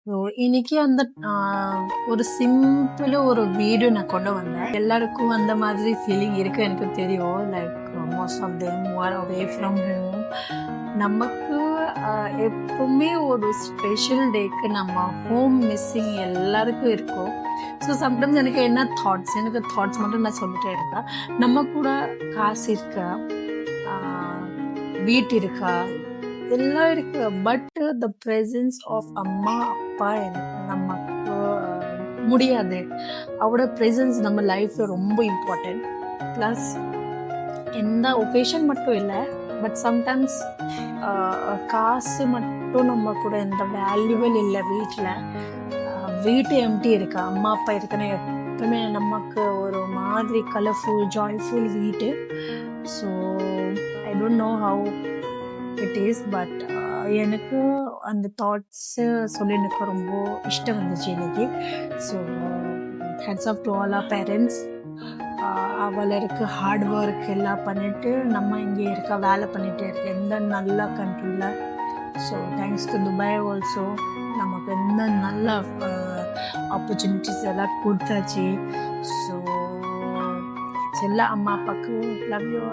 So இன்னைக்கு அந்த ஒரு சிம்பிள் ஒரு வீடியோ நான் கொண்டு வந்தேன். எல்லாருக்கும் அந்த மாதிரி ஃபீலிங் இருக்கு எனக்கு தெரியும். Like most of them are away from home. நமக்கு எப்பவுமே ஒரு ஸ்பெஷல் டேக்கு நம்ம ஹோம் மிஸ்ஸிங் எல்லாருக்கும் இருக்கும். ஸோ சம்டைம்ஸ் எனக்கு என்ன எனக்கு தாட்ஸ் மட்டும் நான் சொல்லிட்டே இருக்கேன். நம்ம கூட காசு இருக்கா, வீட்டு இருக்கா, எல்லாம் இருக்கு. பட் த பிரசன்ஸ் ஆஃப் அம்மா அப்பா எனக்கு நமக்கு முடியாது. அவரோட பிரசன்ஸ் நம்ம லைஃப்ல ரொம்ப இம்பார்ட்டன்ட். ப்ளஸ் எந்த ஒகேஷன் மட்டும் இல்லை, பட் சம்டைம்ஸ் காசு மட்டும் நம்ம கூட எந்த வேல்யூவல் இல்லை. வீட்டு எம்டி இருக்கா, அம்மா அப்பா இருக்குன்னு எப்பவுமே நமக்கு ஒரு மாதிரி கலர்ஃபுல் ஜாய்ஃபுல் வீட்டு. So I don't know how it is, but எனக்கு அந்த தாட்ஸு சொல்லி எனக்கு ரொம்ப இஷ்டம் வந்துச்சு இன்னைக்கு. So hats off to all our parents. அவளுக்கு ஹார்ட் ஒர்க் எல்லாம் பண்ணிட்டு நம்ம இங்கே இருக்க வேலை பண்ணிகிட்டே இருக்கு எந்த நல்ல கண்ட்ரியில். So thanks to Dubai also, நமக்கு எந்த நல்ல ஆப்பர்ச்சுனிட்டிஸ் எல்லாம் கொடுத்தாச்சு. ஸோ எல்லா அம்மா அப்பாவுக்கு லவ் யூ.